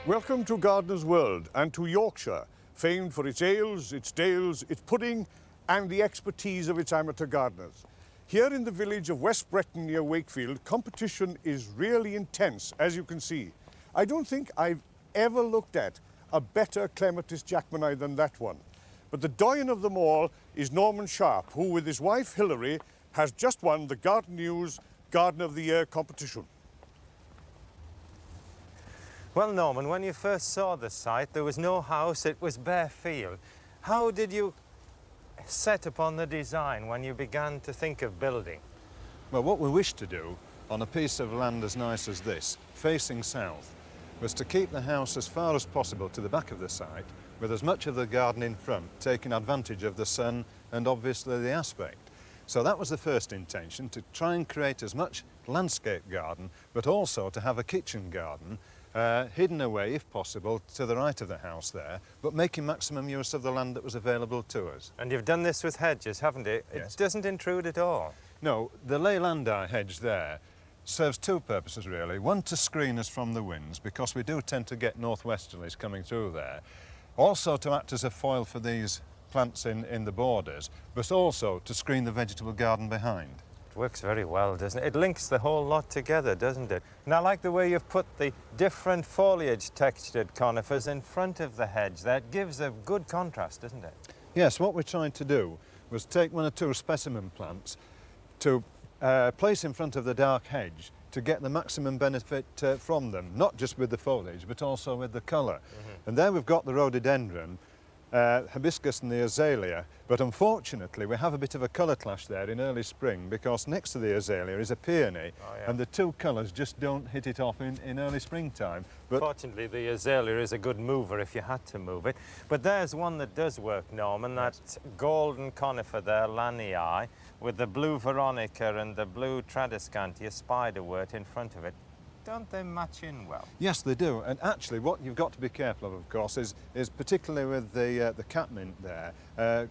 Welcome to Gardener's World and to Yorkshire, famed for its ales, its dales, its pudding and the expertise of its amateur gardeners. Here in the village of West Breton near Wakefield, competition is really intense, as you can see. I don't think I've ever looked at a better clematis jackmanii than that one. But the doyen of them all is Norman Sharp, who with his wife Hilary has just won the Garden News Garden of the Year competition. Well, Norman, when you first saw the site, there was no house, it was bare field. How did you set upon the design when you began to think of building? Well, what we wished to do on a piece of land as nice as this, facing south, was to keep the house as far as possible to the back of the site, with as much of the garden in front, taking advantage of the sun and obviously the aspect. So that was the first intention, to try and create as much landscape garden, but also to have a kitchen garden hidden away, if possible, to the right of the house there, but making maximum use of the land that was available to us. And you've done this with hedges, haven't you? Yes. It doesn't intrude at all. No, the Leylandii hedge there serves two purposes really. One, to screen us from the winds, because we do tend to get northwesterlies coming through there. Also to act as a foil for these plants in the borders, but also to screen the vegetable garden behind. It works very well, doesn't it? It links the whole lot together, doesn't it? And I like the way you've put the different foliage textured conifers in front of the hedge. That gives a good contrast, doesn't it? Yes, what we tried to do was take one or two specimen plants to place in front of the dark hedge to get the maximum benefit from them, not just with the foliage, but also with the colour. And there we've got the rhododendron, hibiscus and the azalea, but unfortunately we have a bit of a colour clash there in early spring, because next to the azalea is a peony, and the two colours just don't hit it off in early springtime. But fortunately the azalea is a good mover if you had to move it. But there's one that does work, Norman, that golden conifer there, Lanii, with the blue veronica and the blue tradescantia spiderwort in front of it. Don't they match in well? Yes, they do. And actually, what you've got to be careful of course, is particularly with the catmint there,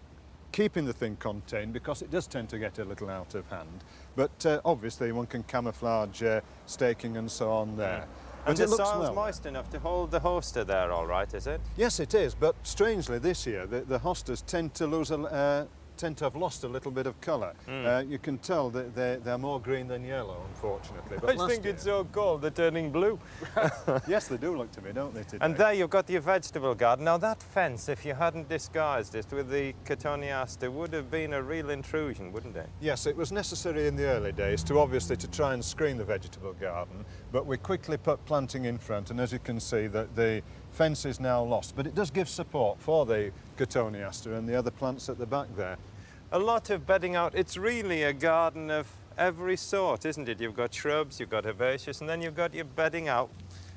keeping the thing contained, because it does tend to get a little out of hand. But obviously, one can camouflage staking and so on there. And But the soil's moist enough to hold the hosta there, all right, is it? Yes, it is. But strangely, this year the hostas tend to have lost a little bit of colour. You can tell that they're more green than yellow, unfortunately. But I think it's so cold, they're turning blue. Yes, they do look to me, don't they, today? And there you've got your vegetable garden. Now that fence, if you hadn't disguised it with the cotoneaster, would have been a real intrusion, wouldn't it? Yes, it was necessary in the early days to try and screen the vegetable garden, but we quickly put planting in front, and as you can see, that the fence is now lost. But it does give support for the cotoneaster and the other plants at the back there. A lot of bedding out. It's really a garden of every sort, isn't it? You've got shrubs, you've got herbaceous, and then you've got your bedding out.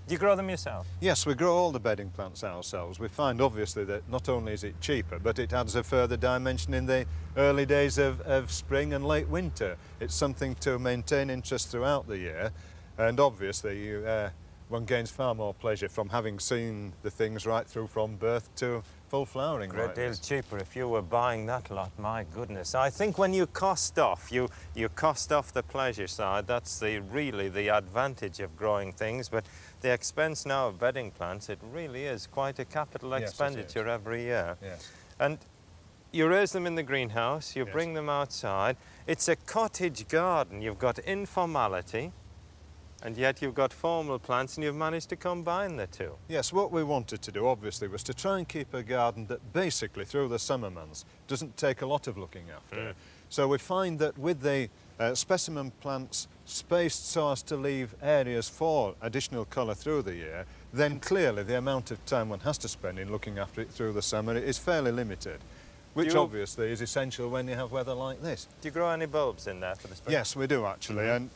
Do you grow them yourself? Yes, we grow all the bedding plants ourselves. We find obviously that not only is it cheaper, but it adds a further dimension in the early days of spring and late winter. It's something to maintain interest throughout the year, and obviously one gains far more pleasure from having seen the things right through from birth to full flowering. Great deal cheaper if you were buying that lot, my goodness. I think when you cost off, you cost off the pleasure side. That's really the advantage of growing things, but the expense now of bedding plants, it really is quite a capital expenditure every year. Yes. And you raise them in the greenhouse, you bring them outside. It's a cottage garden. You've got informality, and yet you've got formal plants, and you've managed to combine the two. Yes, what we wanted to do, obviously, was to try and keep a garden that basically, through the summer months, doesn't take a lot of looking after. So we find that with the specimen plants spaced so as to leave areas for additional colour through the year, then clearly the amount of time one has to spend in looking after it through the summer is fairly limited. Which obviously is essential when you have weather like this. Do you grow any bulbs in there for the spring? Yes, we do actually, and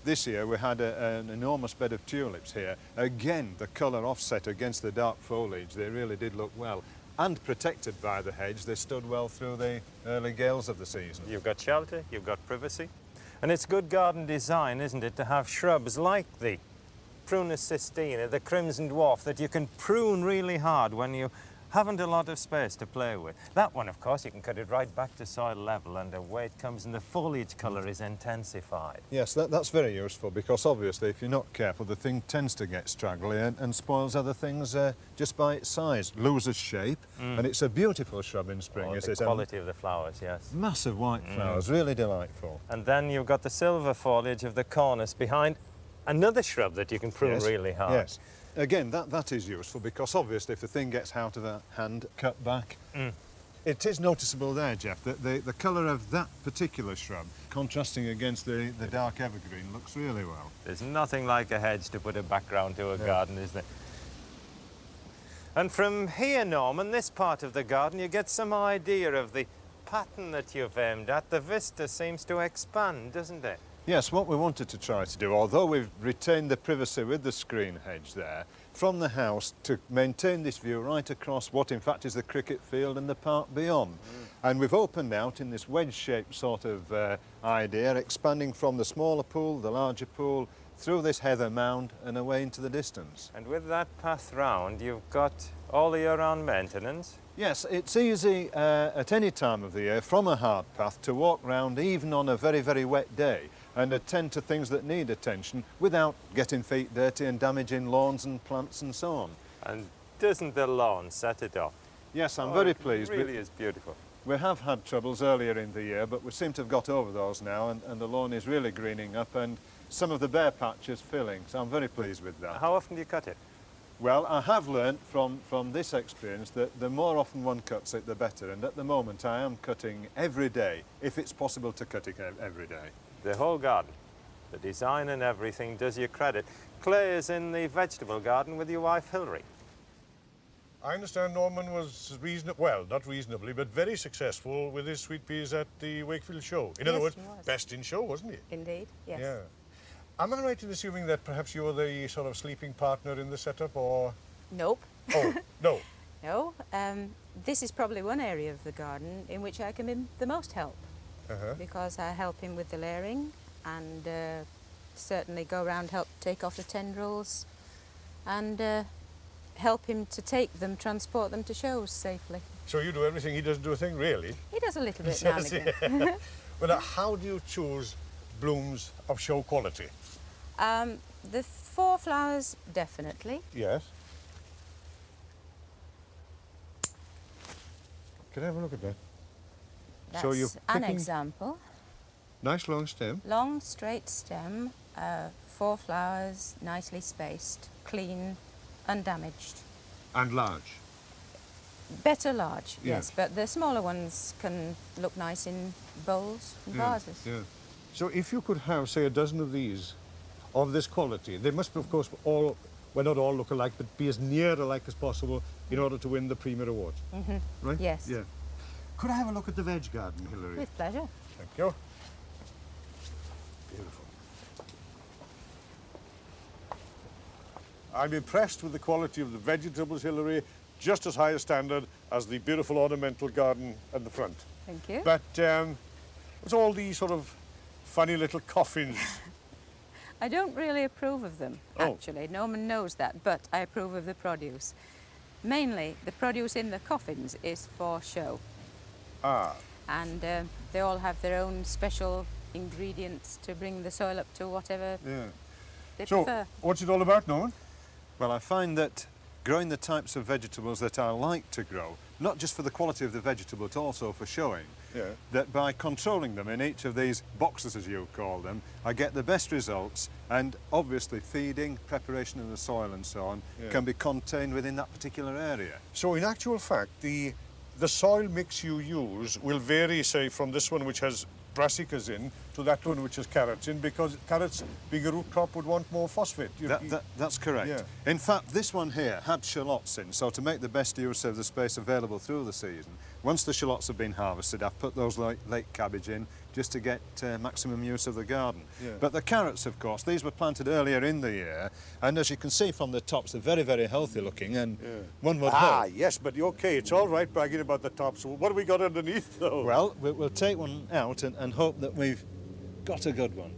this year we had an enormous bed of tulips here. Again, the colour offset against the dark foliage, they really did look well. and protected by the hedge, they stood well through the early gales of the season. You've got shelter, you've got privacy. And it's good garden design, isn't it, to have shrubs like the Prunus cistina, the crimson dwarf, that you can prune really hard when you haven't a lot of space to play with. That one, of course, you can cut it right back to soil level and away it comes, and the foliage colour is intensified. Yes, that's very useful, because obviously if you're not careful, the thing tends to get straggly and spoils other things just by its size, loses shape, and it's a beautiful shrub in spring. The quality of the flowers, yes. Massive white flowers, really delightful. And then you've got the silver foliage of the cornice behind another shrub that you can prune really hard. Yes. Again, that is useful, because obviously if the thing gets out of the hand, cut back. It is noticeable there, Jeff, that the colour of that particular shrub, contrasting against the dark evergreen, looks really well. There's nothing like a hedge to put a background to a garden, is there? And from here, Norman, this part of the garden, you get some idea of the pattern that you've aimed at. The vista seems to expand, doesn't it? Yes, what we wanted to try to do, although we've retained the privacy with the screen hedge there, from the house to maintain this view right across what in fact is the cricket field and the park beyond. And we've opened out in this wedge-shaped sort of idea, expanding from the smaller pool, the larger pool, through this heather mound and away into the distance. And with that path round, you've got all the year-round maintenance. Yes, it's easy at any time of the year from a hard path to walk round even on a very, very wet day and attend to things that need attention without getting feet dirty and damaging lawns and plants and so on. And doesn't the lawn set it off? Yes, I'm very pleased. It really is beautiful. We have had troubles earlier in the year, but we seem to have got over those now, and the lawn is really greening up and some of the bare patches filling, so I'm very pleased with that. How often do you cut it? Well, I have learnt from this experience that the more often one cuts it, the better, and at the moment I am cutting every day, if it's possible to cut it every day. The whole garden, the design and everything does you credit. Clay is in the vegetable garden with your wife Hilary. I understand Norman was well, not reasonably, but very successful with his sweet peas at the Wakefield show. In other words, he was. best in show, wasn't he? Indeed, yes. Yeah. Am I right in assuming that perhaps you were the sort of sleeping partner in the setup, or? Nope. Oh, no. No. This is probably one area of the garden in which I can be the most help, because I help him with the layering and certainly go around, help take off the tendrils and help him to take them, transport them to shows safely. So you do everything, he doesn't do a thing, really? He does a little bit now and again. Well, how do you choose blooms of show quality? The 4 flowers, definitely. Yes. Can I have a look at that? That's So you're an picking- example. Nice long stem. Long, straight stem, 4 flowers, nicely spaced, clean, undamaged. And large. Better large, Yeah. yes, but the smaller ones can look nice in bowls and vases. Yeah. So if you could have, say, a dozen of these, of this quality, they must, of course, all, well, not all look alike, but be as near alike as possible in order to win the Premier Award. Right? Yes. Yeah. Could I have a look at the veg garden, Hilary? With pleasure. Thank you. Beautiful. I'm impressed with the quality of the vegetables, Hilary, just as high a standard as the beautiful ornamental garden at the front. Thank you. But it's all these sort of funny little coffins. I don't really approve of them, Oh. actually. Norman knows that, but I approve of the produce. Mainly, the produce in the coffins is for show. Ah, And they all have their own special ingredients to bring the soil up to whatever yeah. they So, prefer. what's it all about, Norman? Well, I find that growing the types of vegetables that I like to grow, not just for the quality of the vegetable, but also for showing, Yeah. that by controlling them in each of these boxes, as you call them, I get the best results, and obviously feeding, preparation of the soil and so on Yeah. can be contained within that particular area. So, in actual fact, the soil mix you use will vary, say, from this one which has brassicas in to that one which has carrots in, because carrots, being a root crop, would want more phosphate. That's correct. Yeah. In fact, this one here had shallots in, so to make the best use of the space available through the season, once the shallots have been harvested, I've put those late cabbage in, just to get maximum use of the garden. Yeah. But the carrots, of course, these were planted earlier in the year, and as you can see from the tops, they're very, very healthy looking, and one would hope. Yes, but okay, it's all right bragging about the tops. What have we got underneath, though? Well, we'll take one out and hope that we've got a good one.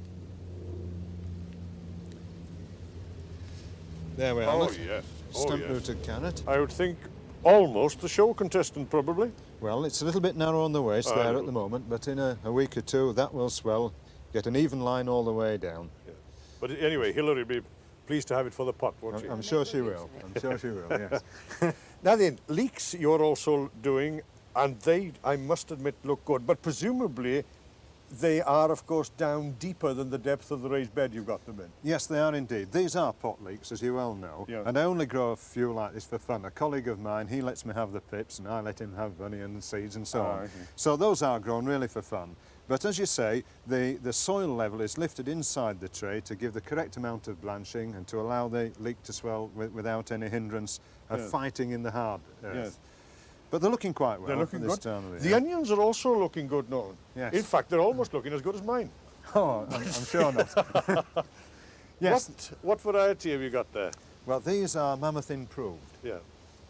There we are. Oh, Look. yes. Stump-rooted carrot. I would think almost a show contestant, probably. Well, it's a little bit narrow on the waist there at the moment, but in a week or two that will swell, get an even line all the way down. Yeah. But anyway, Hilary will be pleased to have it for the pot, won't she? I'm sure she will. I'm sure she will, yes. Now then, leeks you're also doing, and they, I must admit, look good, but presumably they are, of course, down deeper than the depth of the raised bed you've got them in. Yes, they are indeed. These are pot leeks, as you well know, and I only grow a few like this for fun. A colleague of mine, he lets me have the pips, and I let him have onion seeds and so on. So those are grown really for fun. But as you say, the soil level is lifted inside the tray to give the correct amount of blanching and to allow the leek to swell without any hindrance of fighting in the hard earth. Yes. But they're looking quite well. They're looking this good. time of the The year. onions are also looking good, Norman. Yes. In fact, they're almost looking as good as mine. Oh, I'm sure not. Yes. What variety have you got there? Well, these are Mammoth improved. Yeah.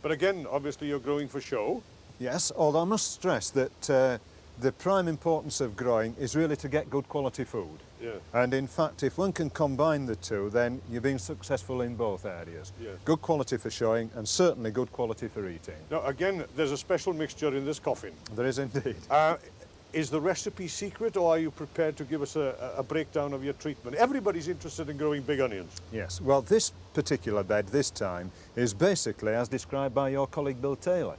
But again, obviously you're growing for show. Yes, although I must stress that the prime importance of growing is really to get good quality food. Yeah. And in fact, if one can combine the two, then you're being successful in both areas. Yeah. Good quality for showing and certainly good quality for eating. Now, again, there's a special mixture in this coffin. There is indeed. Is the recipe secret, or are you prepared to give us a breakdown of your treatment? Everybody's interested in growing big onions. Yes, well, this particular bed this time is basically as described by your colleague Bill Taylor.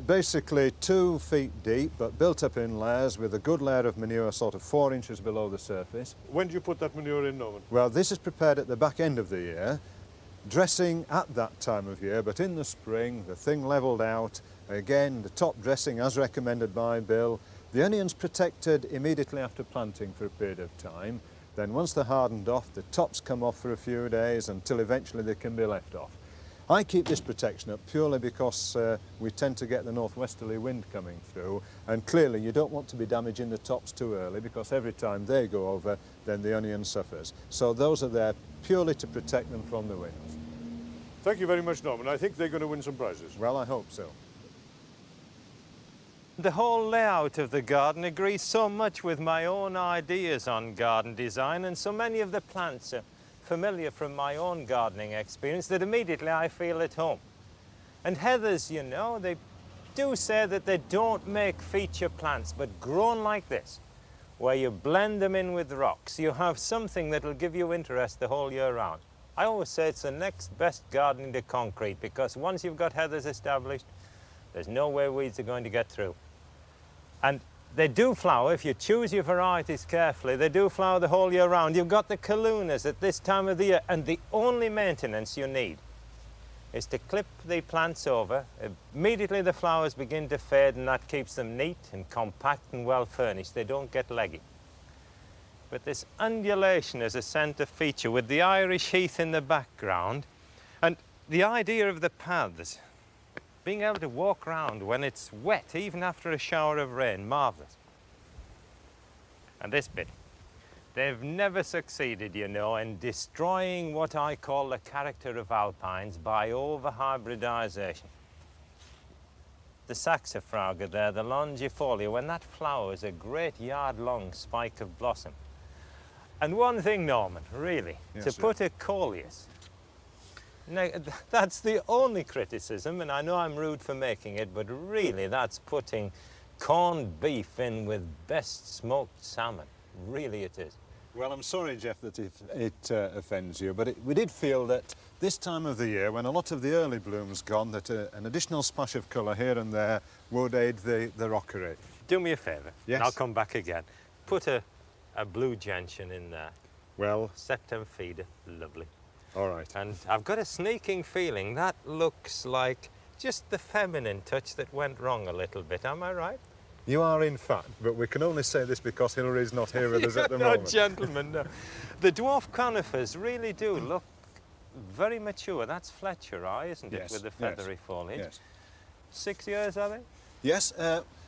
Basically 2 feet deep, but built up in layers with a good layer of manure sort of 4 inches below the surface. When do you put that manure in, Norman? Well, this is prepared at the back end of the year, dressing at that time of year, but in the spring, the thing levelled out, again, the top dressing as recommended by Bill, the onions protected immediately after planting for a period of time. Then once they're hardened off, the tops come off for a few days until eventually they can be left off. I keep this protection up purely because we tend to get the northwesterly wind coming through, and clearly you don't want to be damaging the tops too early because every time they go over, then the onion suffers. So those are there purely to protect them from the winds. Thank you very much, Norman. I think they're going to win some prizes. Well, I hope so. The whole layout of the garden agrees so much with my own ideas on garden design, and so many of the plants are familiar from my own gardening experience that immediately I feel at home. And heathers, you know, they do say that they don't make feature plants, but grown like this, where you blend them in with rocks, you have something that will give you interest the whole year round. I always say it's the next best gardening to concrete, because once you've got heathers established, there's no way weeds are going to get through. And they do flower, if you choose your varieties carefully, they do flower the whole year round. You've got the caloonas at this time of the year, and the only maintenance you need is to clip the plants over. Immediately the flowers begin to fade, and that keeps them neat and compact and well furnished. They don't get leggy. But this undulation is a centre feature with the Irish heath in the background, and the idea of the paths, being able to walk around when it's wet, even after a shower of rain, marvellous. And this bit, they've never succeeded, you know, in destroying what I call the character of alpines by over-hybridisation. The saxifraga there, the longifolia, when that flowers, a great yard-long spike of blossom. And one thing, Norman, really, to put a coleus. Now, that's the only criticism, and I know I'm rude for making it, but really that's putting corned beef in with best smoked salmon. Really it is. Well, I'm sorry, Jeff, that it offends you, but we did feel that this time of the year, when a lot of the early bloom's gone, that an additional splash of colour here and there would aid the rockery. Do me a favour, yes. And I'll come back again. Put a blue gentian in there. Well, Septem feeder, lovely. All right. And I've got a sneaking feeling that looks like just the feminine touch that went wrong a little bit, am I right? You are, in fact, but we can only say this because Hilary's not here with us at the no, moment. Gentlemen, no. The dwarf conifers really do look very mature. That's Fletcher eye, isn't it, Yes, with the feathery foliage? Yes. 6 years, are they? Yes,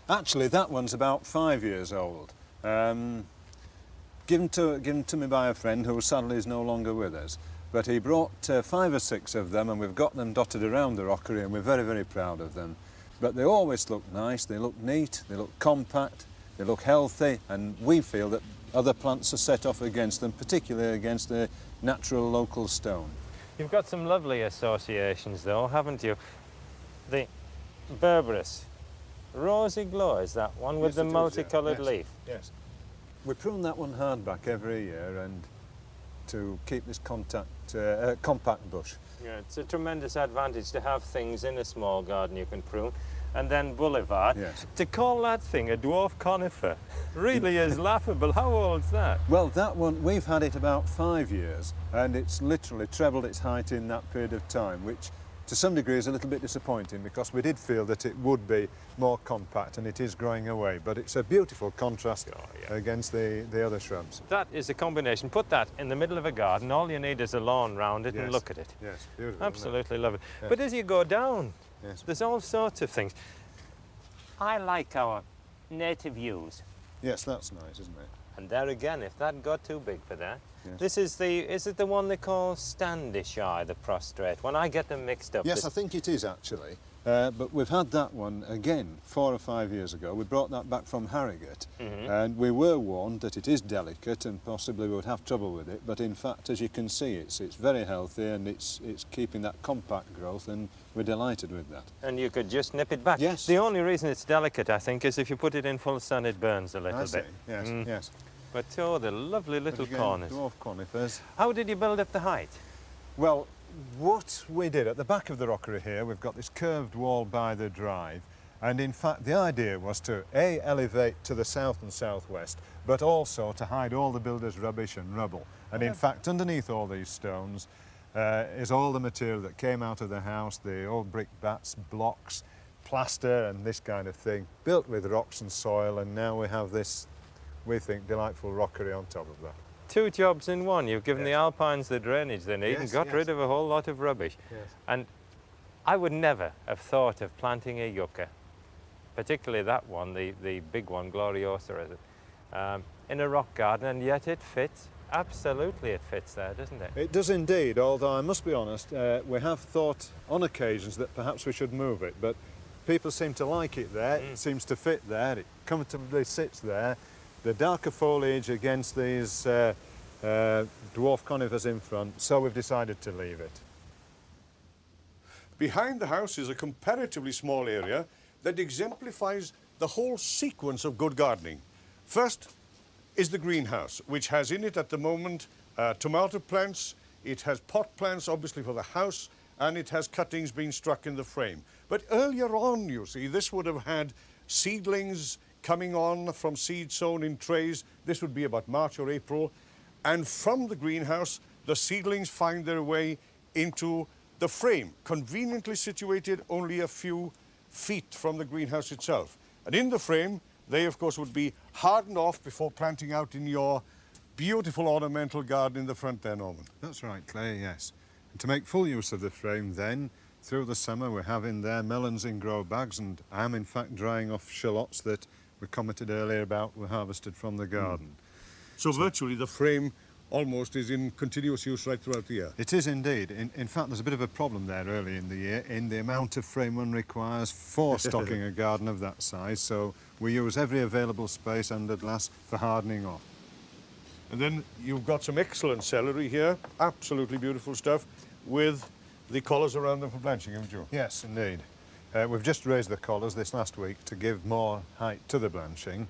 actually, that one's about 5 years old. Given to me by a friend who sadly is no longer with us. But he brought 5 or 6 of them, and we've got them dotted around the rockery, and we're very, very proud of them. But they always look nice, they look neat, they look compact, they look healthy, and we feel that other plants are set off against them, particularly against a natural local stone. You've got some lovely associations though, haven't you? The berberis, rosy glow is that one with Yes, the it is, multicoloured yeah. leaf. Yes. We prune that one hardback every year and to keep this compact bush. Yeah, it's a tremendous advantage to have things in a small garden you can prune. And then boulevard. Yes. To call that thing a dwarf conifer really is laughable. How old's that? Well, that one, we've had it about 5 years, and it's literally trebled its height in that period of time, which to some degree is a little bit disappointing because we did feel that it would be more compact, and it is growing away. But it's a beautiful contrast against the other shrubs. That is a combination. Put that in the middle of a garden, all you need is a lawn round it and look at it. Yes, beautiful. Absolutely love it. Yes. But as you go down, Yes. there's all sorts of things. I like our native yews. Yes, that's nice, isn't it? And there again, if that got too big for that. Yes. This is it the one they call Standish eye, the prostrate one? I get them mixed up. Yes, I think it is actually. But we've had that one again 4 or 5 years ago. We brought that back from Harrogate, and we were warned that it is delicate and possibly we would have trouble with it. But in fact, as you can see, it's very healthy and it's keeping that compact growth, and we're delighted with that. And you could just nip it back. Yes. The only reason it's delicate, I think, is if you put it in full sun, it burns a little I see. bit. Yes, yes. But oh, the lovely little Again, corners. dwarf conifers. How did you build up the height? Well, what we did at the back of the rockery here, we've got this curved wall by the drive, and in fact the idea was to elevate to the south and southwest, but also to hide all the builders' rubbish and rubble. And in fact, underneath all these stones is all the material that came out of the house, the old brick bats, blocks, plaster and this kind of thing, built with rocks and soil, and now we have this, we think, delightful rockery on top of that. 2 jobs in one. You've given the alpines the drainage they need and Yes, got yes. rid of a whole lot of rubbish. Yes. And I would never have thought of planting a yucca, particularly that one, the big one, Gloriosa, is it, in a rock garden, and yet it fits. Absolutely it fits there, doesn't it? It does indeed, although I must be honest, we have thought on occasions that perhaps we should move it, but people seem to like it there, it seems to fit there, it comfortably sits there. The darker foliage against these dwarf conifers in front, so we've decided to leave it. Behind the house is a comparatively small area that exemplifies the whole sequence of good gardening. First is the greenhouse, which has in it at the moment tomato plants, it has pot plants obviously for the house, and it has cuttings being struck in the frame. But earlier on, you see, this would have had seedlings coming on from seed sown in trays. This would be about March or April. And from the greenhouse, the seedlings find their way into the frame, conveniently situated only a few feet from the greenhouse itself. And in the frame, they, of course, would be hardened off before planting out in your beautiful ornamental garden in the front there, Norman. That's right, Clay, yes. And to make full use of the frame then, through the summer we have in there melons in grow bags, and I am in fact drying off shallots that we commented earlier about were harvested from the garden. So virtually the frame almost is in continuous use right throughout the year. It is indeed. In fact, there's a bit of a problem there early in the year in the amount of frame one requires for stocking a garden of that size, so we use every available space under glass for hardening off. And then you've got some excellent celery here, absolutely beautiful stuff, with the collars around them for blanching, haven't you? Yes, indeed. We've just raised the collars this last week to give more height to the blanching.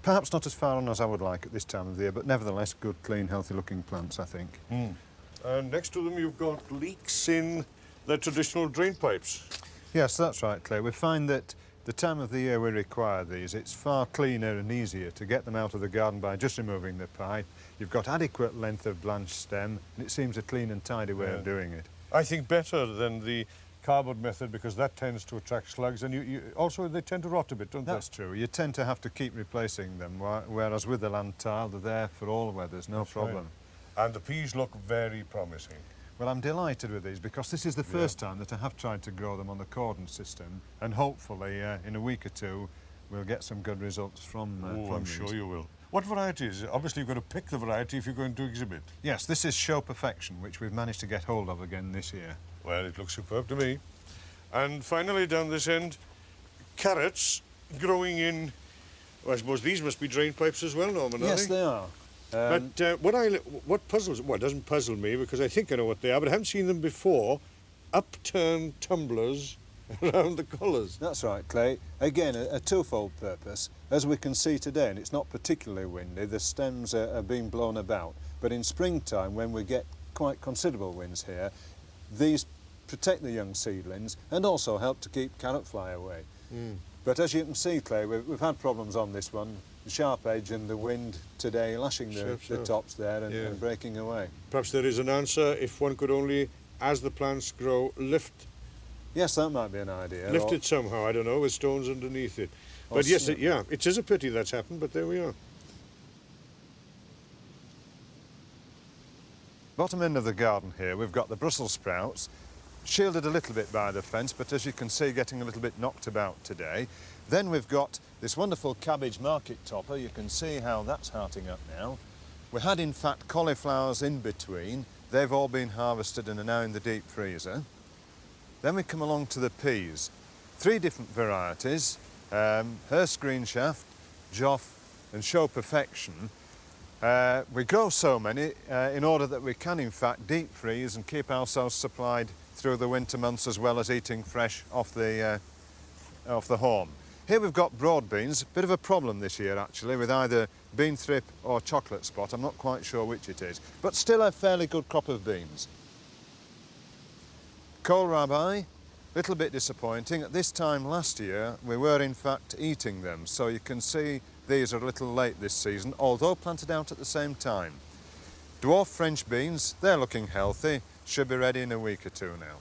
Perhaps not as far on as I would like at this time of the year, but nevertheless good, clean, healthy-looking plants, I think. And next to them you've got leaks in the traditional drain pipes. Yes, that's right, Clay. We find that the time of the year we require these, it's far cleaner and easier to get them out of the garden by just removing the pipe. You've got adequate length of blanched stem, and it seems a clean and tidy way of doing it. I think better than the cardboard method because that tends to attract slugs, and you also they tend to rot a bit, don't That's true. You tend to have to keep replacing them, whereas with the land tile, they're there for all weathers, no problem. Right. And the peas look very promising. Well, I'm delighted with these because this is the first time that I have tried to grow them on the cordon system, and hopefully in a week or two we'll get some good results from I'm these. sure you will. What varieties? Obviously, you've got to pick the variety if you're going to exhibit. Yes, this is Show Perfection, which we've managed to get hold of again this year. Well, it looks superb to me. And finally, down this end, carrots growing in, well, I suppose these must be drain pipes as well, Norman, Yes, aren't they? they are. But what puzzles, well, it doesn't puzzle me because I think I know what they are, but I haven't seen them before. Upturned tumblers around the collars. That's right, Clay. Again, a twofold purpose. As we can see today, and it's not particularly windy, the stems are being blown about. But in springtime, when we get quite considerable winds here, these protect the young seedlings and also help to keep carrot fly away. But as you can see, Clay, we've had problems on this one. The sharp edge and the wind today lashing the tops there and breaking away. Perhaps there is an answer if one could only, as the plants grow, lift Yes, that might be an idea. Lift it somehow, I don't know, with stones underneath it. But yes, it is a pity that's happened, but there we are. Bottom end of the garden here, we've got the Brussels sprouts, shielded a little bit by the fence, but as you can see, getting a little bit knocked about today. Then we've got this wonderful cabbage market topper. You can see how that's hearting up now. We had, in fact, cauliflowers in between. They've all been harvested and are now in the deep freezer. Then we come along to the peas. 3 different varieties, Hearst Green Shaft, Geoff and Show Perfection. We grow so many in order that we can in fact deep freeze and keep ourselves supplied through the winter months as well as eating fresh off the haulm. Here we've got broad beans, bit of a problem this year actually with either bean thrip or chocolate spot, I'm not quite sure which it is, but still a fairly good crop of beans. Kohlrabi, little bit disappointing. At this time last year, we were in fact eating them, so you can see these are a little late this season, although planted out at the same time. Dwarf French beans, they're looking healthy, should be ready in a week or 2 now.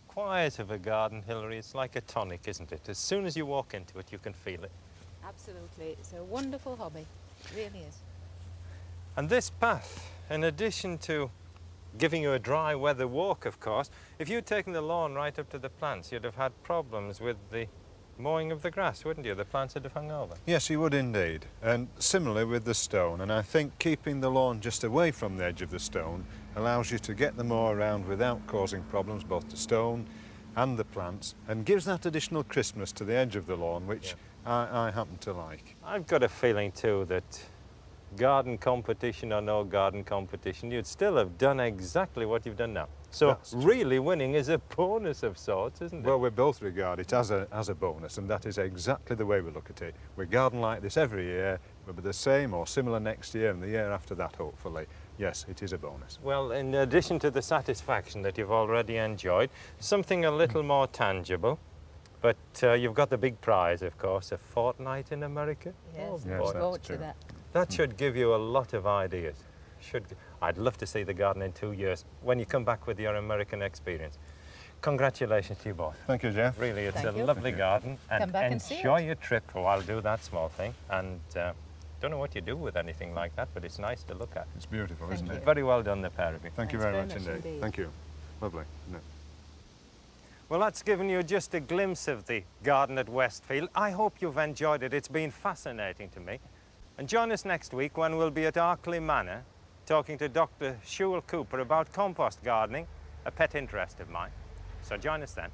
Quiet of a garden, Hilary, it's like a tonic, isn't it? As soon as you walk into it, you can feel it. Absolutely. It's a wonderful hobby. It really is. And this path, in addition to giving you a dry weather walk, of course, if you'd taken the lawn right up to the plants, you'd have had problems with the mowing of the grass, wouldn't you? The plants would have hung over. Yes, you would indeed. And similarly with the stone, and I think keeping the lawn just away from the edge of the stone allows you to get the mow around without causing problems, both to stone and the plants, and gives that additional crispness to the edge of the lawn, which I happen to like. I've got a feeling too that garden competition or no garden competition, you'd still have done exactly what you've done now. So really winning is a bonus of sorts, isn't it? Well, we both regard it as a bonus, and that is exactly the way we look at it. We garden like this every year, we'll be the same or similar next year and the year after that, hopefully. Yes, it is a bonus. Well, in addition to the satisfaction that you've already enjoyed, something a little more tangible. But you've got the big prize, of course, a fortnight in America. Yes, yes, look that's forward true. to that. That should give you a lot of ideas. I'd love to see the garden in 2 years when you come back with your American experience. Congratulations to you both. Thank you, Jeff. Really, it's Thank a you. lovely garden. And Come back and see enjoy it. your trip while I do that small thing. And don't know what you do with anything like that, but it's nice to look at. It's beautiful, Thank isn't you. it? Very well done, the pair of you. Thank you Thanks very very much much indeed. indeed. Thank you. Lovely, isn't it? Well, that's given you just a glimpse of the garden at Westfield. I hope you've enjoyed it. It's been fascinating to me. And join us next week when we'll be at Arkley Manor talking to Dr. Shewell Cooper about compost gardening, a pet interest of mine. So join us then.